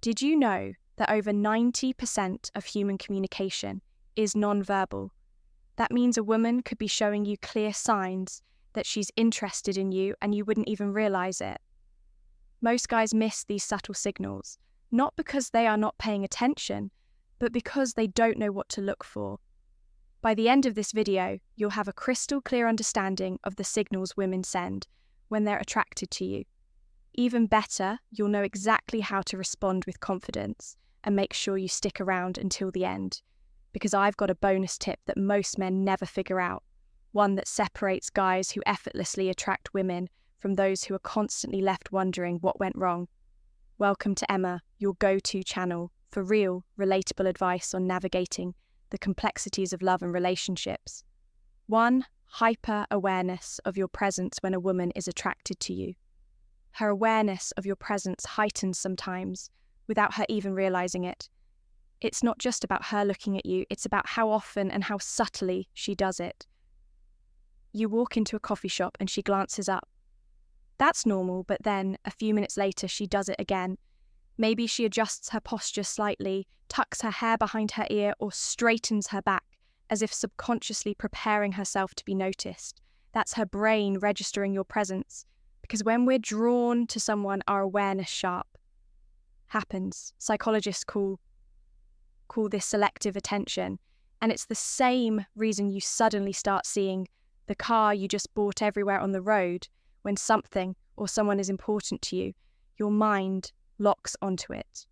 Did you know that over 90% of human communication is nonverbal? That means a woman could be showing you clear signs that she's interested in you and you wouldn't even realize it. Most guys miss these subtle signals, not because they are not paying attention, but because they don't know what to look for. By the end of this video, you'll have a crystal clear understanding of the signals women send when they're attracted to you. Even better, you'll know exactly how to respond with confidence and make sure you stick around until the end, because I've got a bonus tip that most men never figure out, one that separates guys who effortlessly attract women from those who are constantly left wondering what went wrong. Welcome to Emma, your go-to channel for real, relatable advice on navigating the complexities of love and relationships. 1. Hyper-awareness of your presence when a woman is attracted to you. Her awareness of your presence heightens sometimes, without her even realizing it. It's not just about her looking at you, it's about how often and how subtly she does it. You walk into a coffee shop and she glances up. That's normal, but then, a few minutes later, she does it again. Maybe she adjusts her posture slightly, tucks her hair behind her ear, or straightens her back, as if subconsciously preparing herself to be noticed. That's her brain registering your presence. Because when we're drawn to someone, our awareness sharp happens. Psychologists call this selective attention. And it's the same reason you suddenly start seeing the car you just bought everywhere on the road. When something or someone is important to you, your mind locks onto it.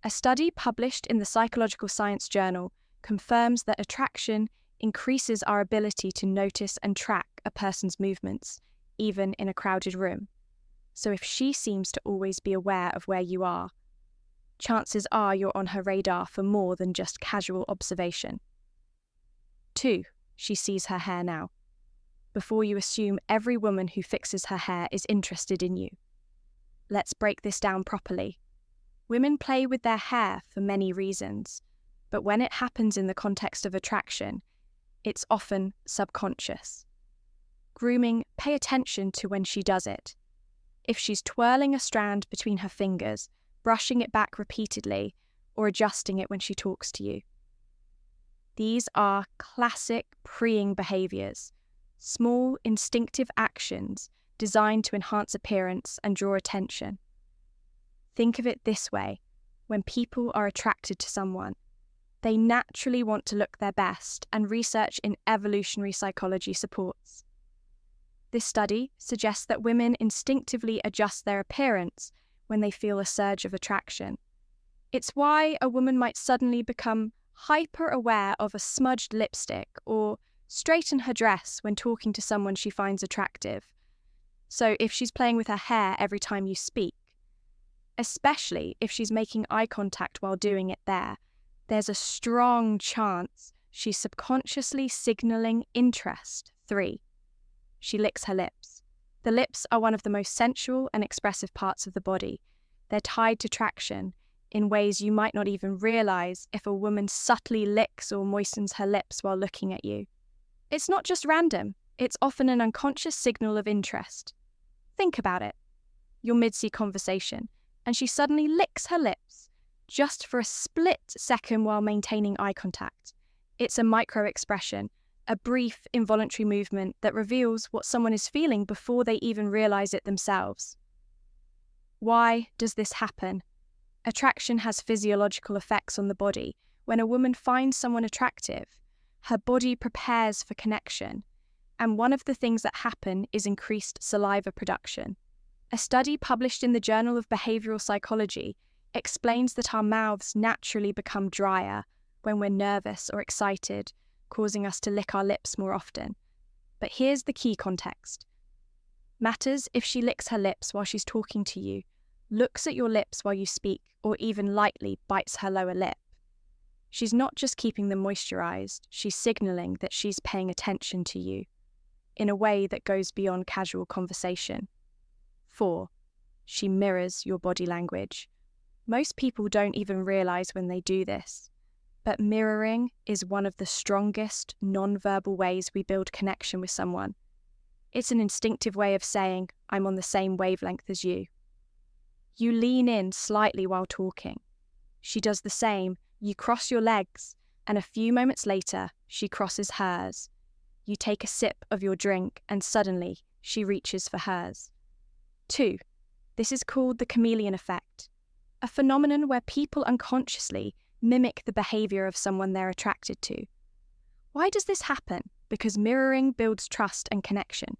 A study published in the Psychological Science Journal confirms that attraction increases our ability to notice and track a person's movements, even in a crowded room. So if she seems to always be aware of where you are, chances are you're on her radar for more than just casual observation. 2. She sees her hair now. Before you assume every woman who fixes her hair is interested in you. Let's break this down properly. Women play with their hair for many reasons, but when it happens in the context of attraction, it's often subconscious. Grooming, pay attention to when she does it. If she's twirling a strand between her fingers, brushing it back repeatedly, or adjusting it when she talks to you. These are classic preying behaviors, small instinctive actions designed to enhance appearance and draw attention. Think of it this way: when people are attracted to someone, they naturally want to look their best, and research in evolutionary psychology supports. This study suggests that women instinctively adjust their appearance when they feel a surge of attraction. It's why a woman might suddenly become hyper-aware of a smudged lipstick or straighten her dress when talking to someone she finds attractive. So if she's playing with her hair every time you speak, especially if she's making eye contact while doing it there's a strong chance she's subconsciously signaling interest. 3. She licks her lips. The lips are one of the most sensual and expressive parts of the body. They're tied to traction in ways you might not even realize if a woman subtly licks or moistens her lips while looking at you. It's not just random, it's often an unconscious signal of interest. Think about it. You're mid-sea conversation, and she suddenly licks her lips, just for a split second while maintaining eye contact. It's a micro-expression, a brief, involuntary movement that reveals what someone is feeling before they even realize it themselves. Why does this happen? Attraction has physiological effects on the body. When a woman finds someone attractive, her body prepares for connection, and one of the things that happen is increased saliva production. A study published in the Journal of Behavioral Psychology explains that our mouths naturally become drier when we're nervous or excited, causing us to lick our lips more often. But here's the key context. Matters if she licks her lips while she's talking to you, looks at your lips while you speak, or even lightly bites her lower lip. She's not just keeping them moisturized, she's signaling that she's paying attention to you in a way that goes beyond casual conversation. 4. She mirrors your body language. Most people don't even realize when they do this, but mirroring is one of the strongest non-verbal ways we build connection with someone. It's an instinctive way of saying, I'm on the same wavelength as you. You lean in slightly while talking. She does the same. You cross your legs, and a few moments later, she crosses hers. You take a sip of your drink, and suddenly, she reaches for hers. 2. This is called the chameleon effect, a phenomenon where people unconsciously mimic the behavior of someone they're attracted to. Why does this happen? Because mirroring builds trust and connection.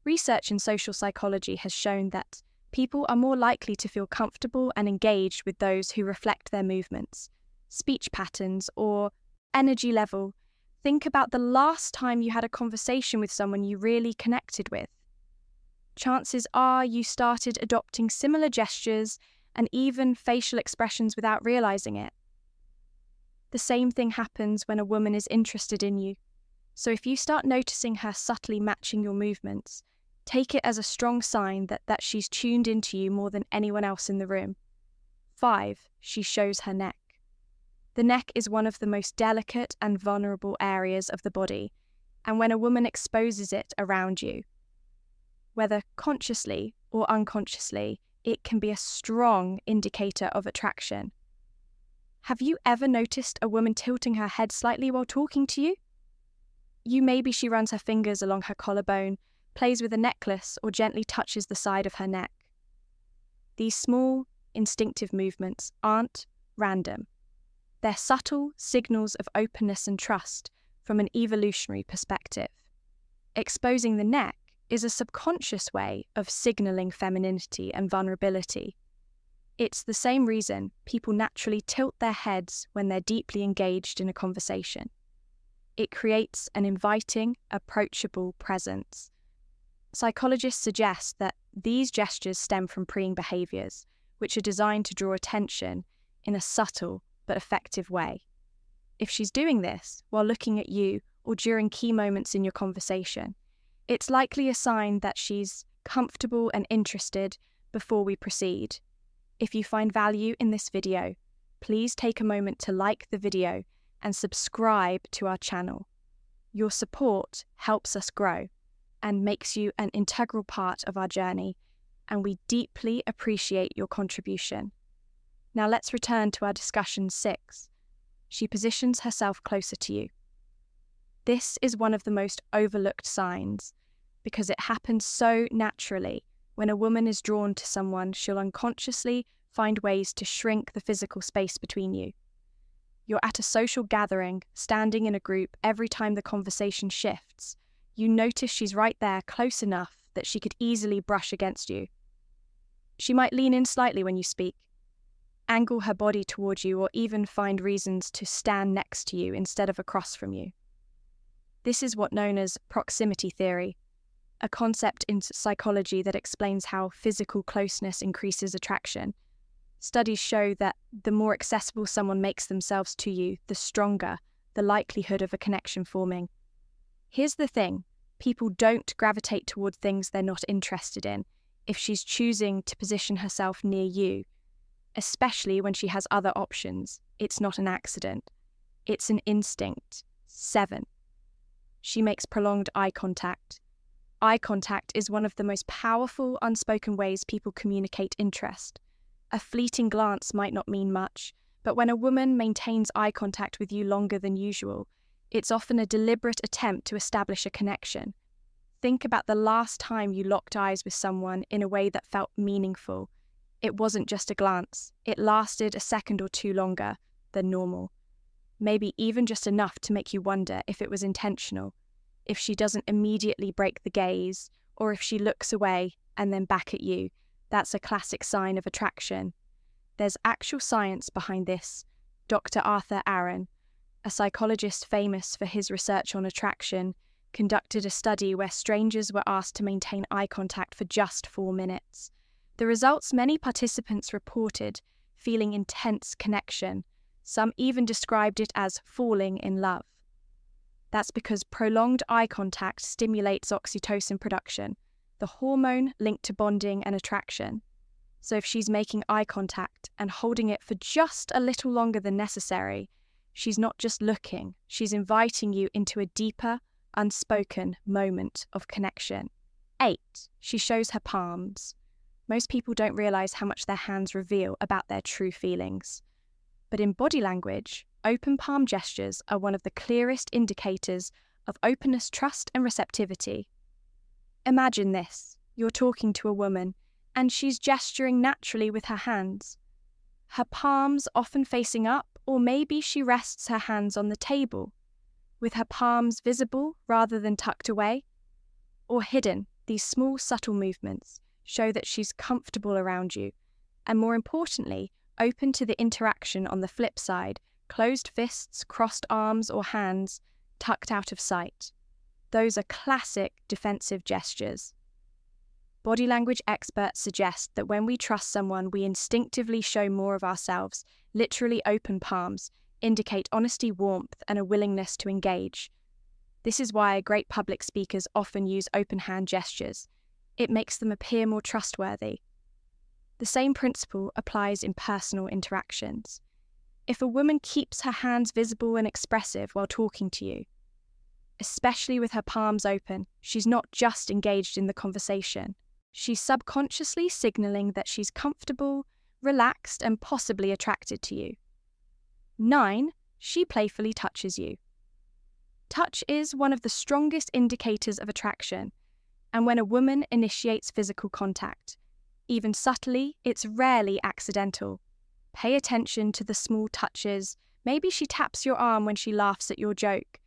Research in social psychology has shown that people are more likely to feel comfortable and engaged with those who reflect their movements, speech patterns, or energy level. Think about the last time you had a conversation with someone you really connected with. Chances are you started adopting similar gestures and even facial expressions without realizing it. The same thing happens when a woman is interested in you. So if you start noticing her subtly matching your movements, take it as a strong sign that she's tuned into you more than anyone else in the room. 5. She shows her neck. The neck is one of the most delicate and vulnerable areas of the body, and when a woman exposes it around you, whether consciously or unconsciously, it can be a strong indicator of attraction. Have you ever noticed a woman tilting her head slightly while talking to you? Maybe she runs her fingers along her collarbone, plays with a necklace, or gently touches the side of her neck. These small, instinctive movements aren't random. They're subtle signals of openness and trust from an evolutionary perspective. Exposing the neck is a subconscious way of signaling femininity and vulnerability. It's the same reason people naturally tilt their heads when they're deeply engaged in a conversation. It creates an inviting, approachable presence. Psychologists suggest that these gestures stem from preying behaviors, which are designed to draw attention in a subtle but effective way. If she's doing this while looking at you or during key moments in your conversation, it's likely a sign that she's comfortable and interested before we proceed. If you find value in this video, please take a moment to like the video and subscribe to our channel. Your support helps us grow and makes you an integral part of our journey, and we deeply appreciate your contribution. Now let's return to our discussion 6. She positions herself closer to you. This is one of the most overlooked signs because it happens so naturally. When a woman is drawn to someone, she'll unconsciously find ways to shrink the physical space between you. You're at a social gathering, standing in a group. Every time the conversation shifts, you notice she's right there, close enough that she could easily brush against you. She might lean in slightly when you speak, angle her body towards you, or even find reasons to stand next to you instead of across from you. This is what's known as proximity theory, a concept in psychology that explains how physical closeness increases attraction. Studies show that the more accessible someone makes themselves to you, the stronger the likelihood of a connection forming. Here's the thing, people don't gravitate toward things they're not interested in if she's choosing to position herself near you, especially when she has other options. It's not an accident. It's an instinct. 7. She makes prolonged eye contact. Eye contact is one of the most powerful unspoken ways people communicate interest. A fleeting glance might not mean much, but when a woman maintains eye contact with you longer than usual, it's often a deliberate attempt to establish a connection. Think about the last time you locked eyes with someone in a way that felt meaningful. It wasn't just a glance. It lasted a second or two longer than normal. Maybe even just enough to make you wonder if it was intentional, if she doesn't immediately break the gaze, or if she looks away and then back at you. That's a classic sign of attraction. There's actual science behind this. Dr. Arthur Aaron, a psychologist famous for his research on attraction, conducted a study where strangers were asked to maintain eye contact for just 4 minutes. The results, many participants reported feeling intense connection. Some even described it as falling in love. That's because prolonged eye contact stimulates oxytocin production, the hormone linked to bonding and attraction. So if she's making eye contact and holding it for just a little longer than necessary, she's not just looking, she's inviting you into a deeper, unspoken moment of connection. 8. She shows her palms. Most people don't realize how much their hands reveal about their true feelings. But in body language, open palm gestures are one of the clearest indicators of openness, trust, and receptivity. Imagine this. You're talking to a woman, and she's gesturing naturally with her hands. Her palms often facing up, or maybe she rests her hands on the table, with her palms visible rather than tucked away, or hidden. These small, subtle movements show that she's comfortable around you, and more importantly, open to the interaction on the flip side, closed fists, crossed arms or hands, tucked out of sight. Those are classic defensive gestures. Body language experts suggest that when we trust someone, we instinctively show more of ourselves. Literally open palms indicate honesty, warmth, and a willingness to engage. This is why great public speakers often use open hand gestures. It makes them appear more trustworthy. The same principle applies in personal interactions. If a woman keeps her hands visible and expressive while talking to you, especially with her palms open, she's not just engaged in the conversation. She's subconsciously signaling that she's comfortable, relaxed, and possibly attracted to you. 9. She playfully touches you. Touch is one of the strongest indicators of attraction, and when a woman initiates physical contact, even subtly, it's rarely accidental. Pay attention to the small touches. Maybe she taps your arm when she laughs at your joke.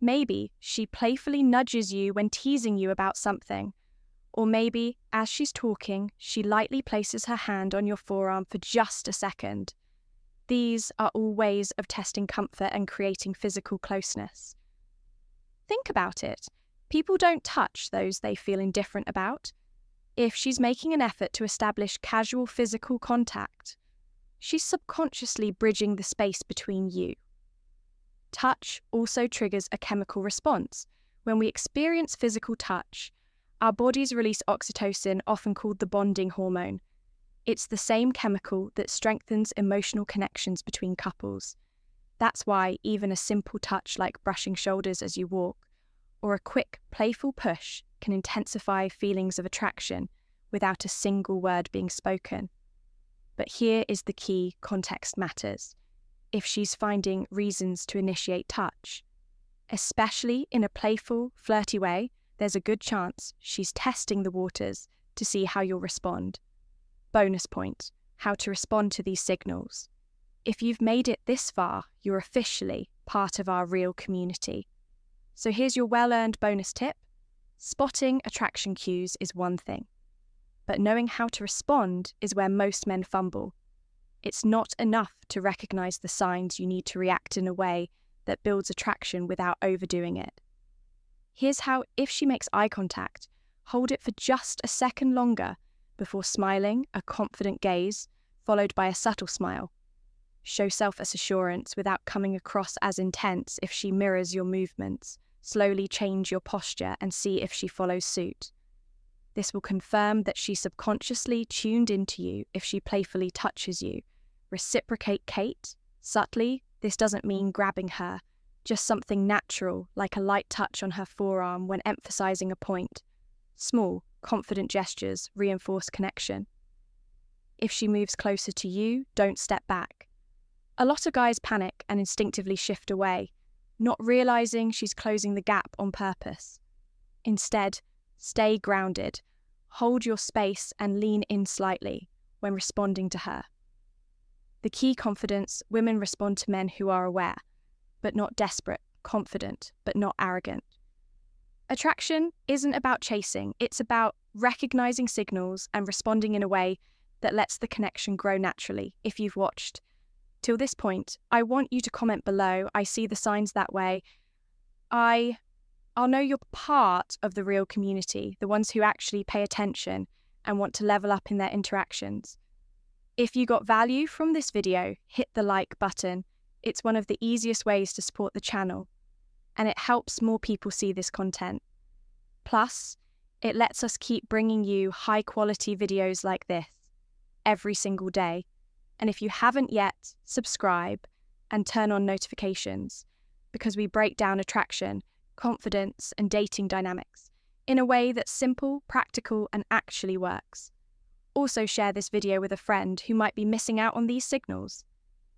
Maybe she playfully nudges you when teasing you about something. Or maybe, as she's talking, she lightly places her hand on your forearm for just a second. These are all ways of testing comfort and creating physical closeness. Think about it. People don't touch those they feel indifferent about. If she's making an effort to establish casual physical contact, she's subconsciously bridging the space between you. Touch also triggers a chemical response. When we experience physical touch, our bodies release oxytocin, often called the bonding hormone. It's the same chemical that strengthens emotional connections between couples. That's why even a simple touch like brushing shoulders as you walk, or a quick, playful push can intensify feelings of attraction without a single word being spoken. But here is the key: context matters. If she's finding reasons to initiate touch, especially in a playful, flirty way, there's a good chance she's testing the waters to see how you'll respond. Bonus point: how to respond to these signals. If you've made it this far, you're officially part of our real community. So here's your well-earned bonus tip. Spotting attraction cues is one thing, but knowing how to respond is where most men fumble. It's not enough to recognize the signs. You need to react in a way that builds attraction without overdoing it. Here's how: if she makes eye contact, hold it for just a second longer before smiling, a confident gaze, followed by a subtle smile. Show self-assurance without coming across as intense. If she mirrors your movements, slowly change your posture and see if she follows suit. This will confirm that she subconsciously tuned into you. If she playfully touches you, reciprocate subtly. This doesn't mean grabbing her, just something natural, like a light touch on her forearm when emphasizing a point. Small, confident gestures reinforce connection. If she moves closer to you, don't step back. A lot of guys panic and instinctively shift away, not realizing she's closing the gap on purpose. Instead, stay grounded, hold your space and lean in slightly when responding to her. The key: confidence. Women respond to men who are aware, but not desperate, confident, but not arrogant. Attraction isn't about chasing, it's about recognizing signals and responding in a way that lets the connection grow naturally. If you've watched till this point, I want you to comment below. I see the signs that way. I'll know you're part of the real community, the ones who actually pay attention and want to level up in their interactions. If you got value from this video, hit the like button. It's one of the easiest ways to support the channel, and it helps more people see this content. Plus, it lets us keep bringing you high-quality videos like this every single day. And if you haven't yet, subscribe and turn on notifications, because we break down attraction, confidence, and dating dynamics in a way that's simple, practical, and actually works. Also share this video with a friend who might be missing out on these signals.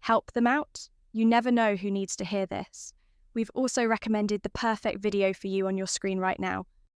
Help them out. You never know who needs to hear this. We've also recommended the perfect video for you on your screen right now.